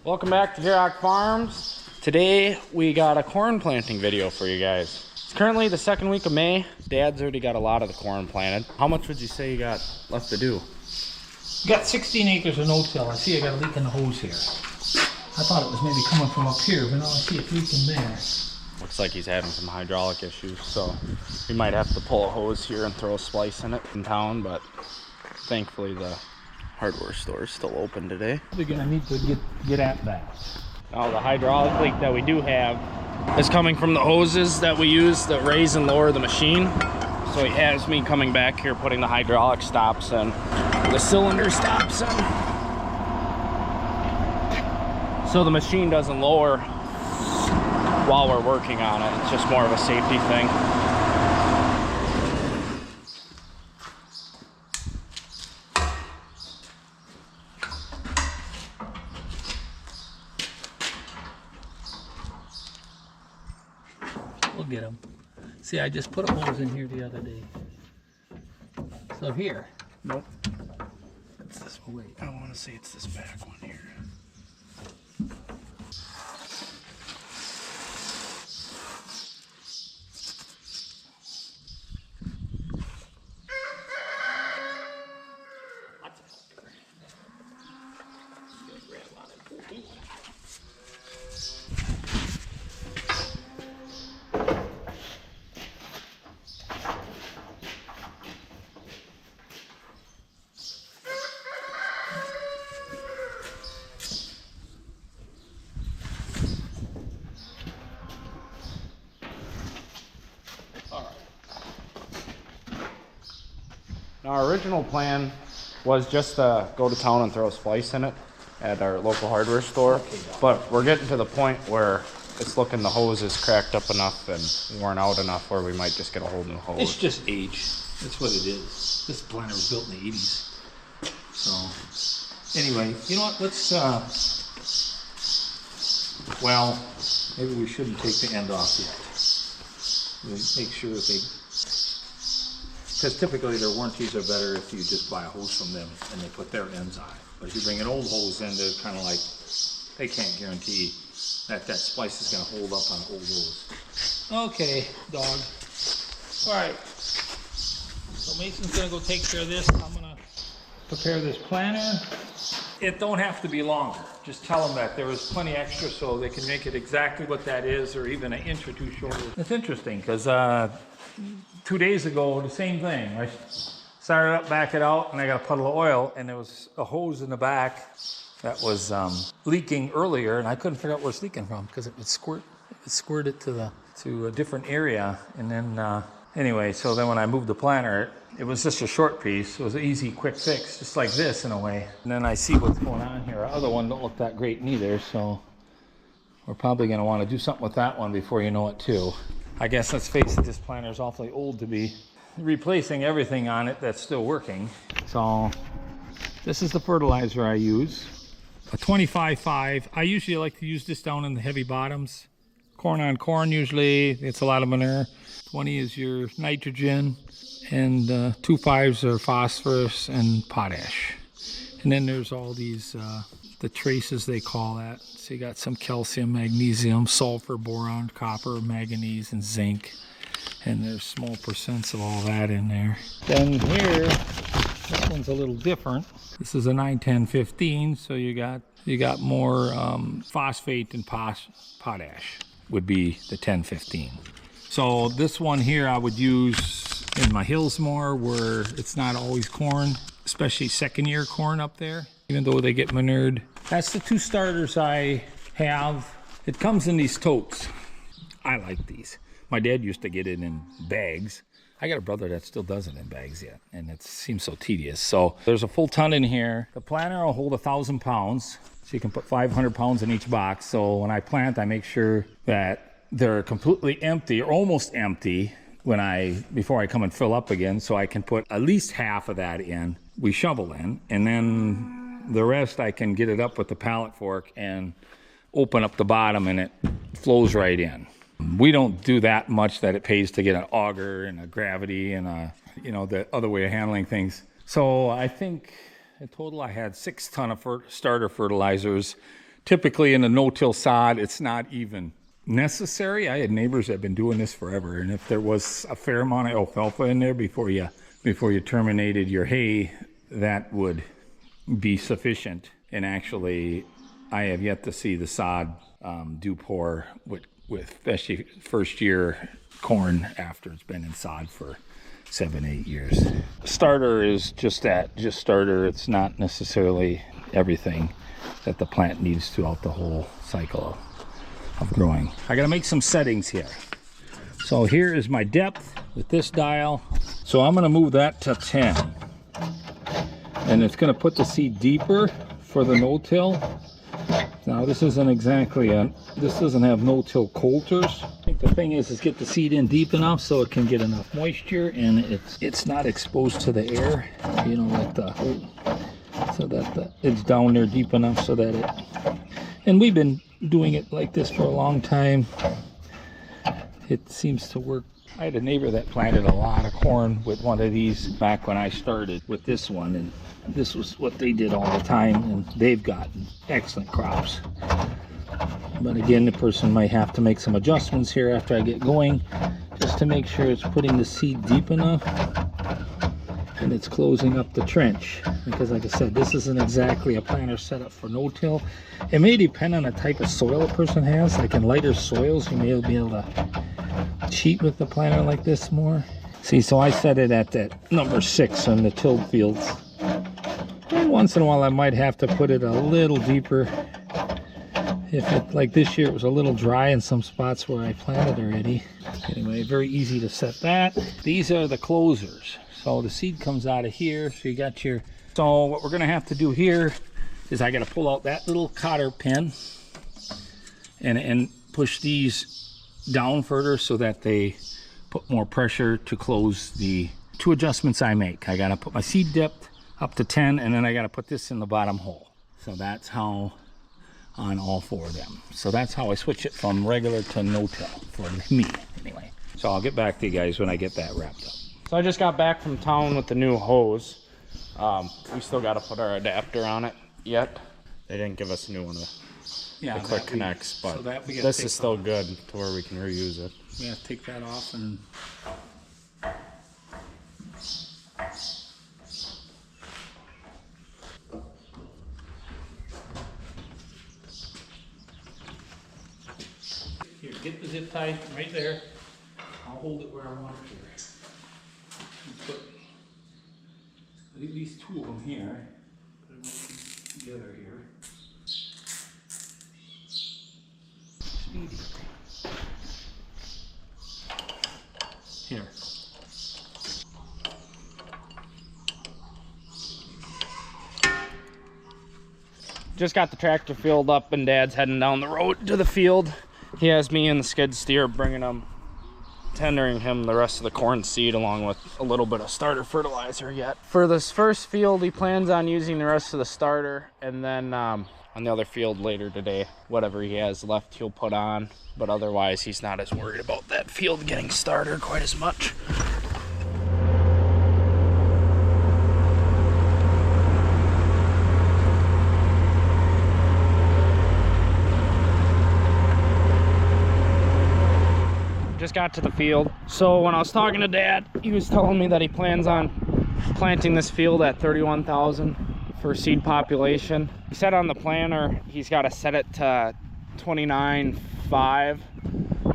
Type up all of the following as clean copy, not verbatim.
Welcome back to Gierok Farms. Today we got a corn planting video for you guys. It's currently the second week of May. Dad's already got a lot of the corn planted. How much would you say you got left to do? Got 16 acres of no-till. I see I got a leak in the hose here. I thought it was maybe coming from up here, but now I see it leaking there. Looks like he's having some hydraulic issues, so we might have to pull a hose here and throw a splice in it in town, but thankfully the hardware store is still open today. We're gonna need to get at that. Now the hydraulic leak that we do have is coming from the hoses that we use that raise and lower the machine. So he has me coming back here putting the hydraulic stops in, the cylinder stops in, so the machine doesn't lower while we're working on it. It's just more of a safety thing. We'll get them. See, I just put a hose in here the other day. So here. Nope. It's this way. I want to say it's this back one here. Our original plan was just to go to town and throw a splice in it at our local hardware store, but we're getting to the point where it's looking the hose is cracked up enough and worn out enough where we might just get a whole new hose. It's just age. That's what it is. This planter was built in the 80s. So, anyway, you know what? Let's, well, maybe we shouldn't take the end off yet. We'll make sure that they, because typically their warranties are better if you just buy a hose from them and they put their ends on. But if you bring an old hose in, they're kind of like, they can't guarantee that that splice is going to hold up on old hose. Okay, dog. All right. So Mason's going to go take care of this. I'm going to prepare this planter. It don't have to be longer. Just tell them that there was plenty extra so they can make it exactly what that is, or even an inch or two shorter. It's interesting because 2 days ago, the same thing. I started up, back it out, and I got a puddle of oil, and there was a hose in the back that was leaking earlier, and I couldn't figure out where it's leaking from because it would squirt it to a different area. And then anyway, so then when I moved the planter, it was just a short piece. It was an easy, quick fix, just like this in a way. And then I see what's going on here. Our other one don't look that great neither, so we're probably going to want to do something with that one before you know it too. I guess, let's face it, this planter is awfully old to be replacing everything on it that's still working. So this is the fertilizer I use, a 25-5. I usually like to use this down in the heavy bottoms. Corn on corn, usually it's a lot of manure. 20 is your nitrogen, and 2 5s are phosphorus and potash. And then there's all these, the traces they call that. So you got some calcium, magnesium, sulfur, boron, copper, manganese, and zinc. And there's small percents of all that in there. Then here, this one's a little different. This is a 9-10-15, so you got more phosphate and potash would be the 10-15. So this one here I would use in my hills more, where it's not always corn, especially second year corn up there, even though they get manured. That's the 2 starters I have. It comes in these totes. I like these. My dad used to get it in bags. I got a brother that still does it in bags yet, and it seems so tedious. So there's a full ton in here. The planter will hold 1,000 pounds, so you can put 500 pounds in each box. So when I plant, I make sure that they're completely empty or almost empty before I come and fill up again, so I can put at least half of that in. We shovel in, and then the rest I can get it up with the pallet fork and open up the bottom, and it flows right in. We don't do that much that it pays to get an auger and a gravity and the other way of handling things. So I think in total I had 6 tons of starter fertilizers typically in a no-till sod, it's not even necessary. I had neighbors that have been doing this forever, and if there was a fair amount of alfalfa in there before you terminated your hay, that would be sufficient. And actually, I have yet to see the sod do poor with especially first year corn after it's been in sod for 7-8 years. Starter is just starter. It's not necessarily everything that the plant needs throughout the whole cycle of growing. I gotta make some settings here. So here is my depth with this dial. So I'm gonna move that to 10. And it's gonna put the seed deeper for the no-till. Now this isn't exactly this doesn't have no-till coulters. I think the thing is get the seed in deep enough so it can get enough moisture and it's not exposed to the air, you know, like so that it's down there deep enough so that and we've been doing it like this for a long time. It seems to work. I had a neighbor that planted a lot of corn with one of these back when I started with this one, and this was what they did all the time, and they've gotten excellent crops. But again, the person might have to make some adjustments here after I get going, just to make sure it's putting the seed deep enough and it's closing up the trench. Because like I said, this isn't exactly a planter setup for no-till. It may depend on the type of soil a person has. Like in lighter soils, you may be able to cheat with the planter like this more. See, so I set it at that number 6 on the tilled fields. And once in a while I might have to put it a little deeper. If it, like this year, it was a little dry in some spots where I planted already. Anyway, very easy to set that. These are the closers. So the seed comes out of here. So you got your, so what we're gonna have to do here is I gotta pull out that little cotter pin and push these down further so that they put more pressure to close the 2 adjustments I make. I gotta put my seed depth up to 10 and then I gotta put this in the bottom hole. So that's how on all 4 of them. So that's how I switch it from regular to no-till for me anyway. So I'll get back to you guys when I get that wrapped up. So I just got back from town with the new hose. We still got to put our adapter on it yet. They didn't give us a new one of the quick connects, but so this is still good to where we can reuse it. We have to take that off and here, get the zip tie right there. I'll hold it where I want it here. Put at least 2 of them here. Put them together here. Speedy. Here. Just got the tractor filled up and Dad's heading down the road to the field. He has me and the skid steer tendering him the rest of the corn seed along with a little bit of starter fertilizer yet. For this first field, he plans on using the rest of the starter, and then on the other field later today, whatever he has left he'll put on, but otherwise he's not as worried about that field getting starter quite as much. Just got to the field. So when I was talking to Dad, he was telling me that he plans on planting this field at 31,000 for seed population. He said on the planner he's got to set it to 29.5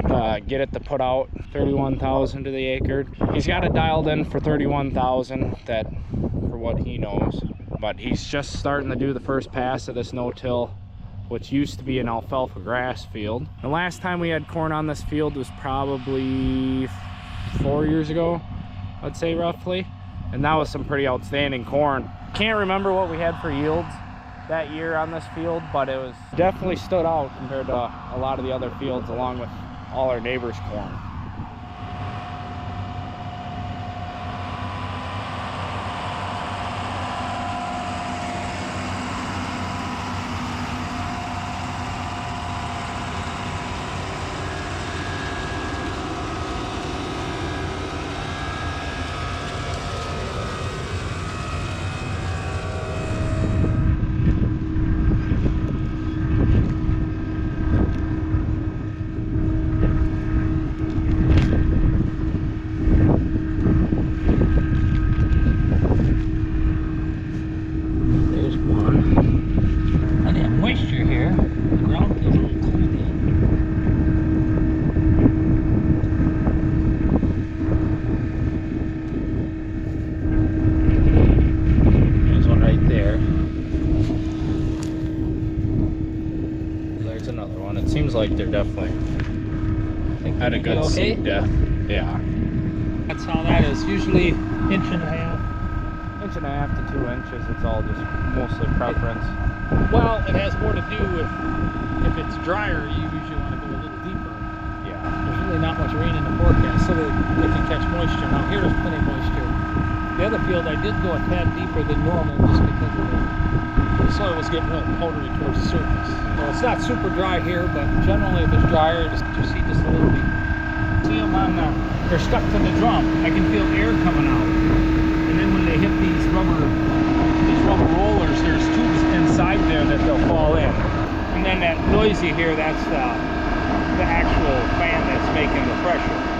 to get it to put out 31,000 to the acre. He's got it dialed in for 31,000 that for what he knows, but he's just starting to do the first pass of this no-till, which used to be an alfalfa grass field. The last time we had corn on this field was probably 4 years ago, I'd say roughly. And that was some pretty outstanding corn. Can't remember what we had for yields that year on this field, but it was definitely stood out compared to a lot of the other fields along with all our neighbors' corn. definitely Think had a it'll be good okay? seed depth. Yeah. That's how that is. Usually inch and a half. 1.5 to 2 inches. It's all just mostly preference. Well, it has more to do with if it's drier, you usually want to go a little deeper. Yeah. There's really not much rain in the forecast, so that they can catch moisture. Now here there's plenty of moisture. The other field I did go a tad deeper than normal just because of the soil was getting real powdery towards the surface. So it's not super dry here, but generally if it's drier, just you see just a little deeper. See them on the, they're stuck to the drum. I can feel air coming out. And then when they hit these rubber rollers, there's tubes inside there that they'll fall in. And then that noise you hear, that's the actual fan that's making the pressure.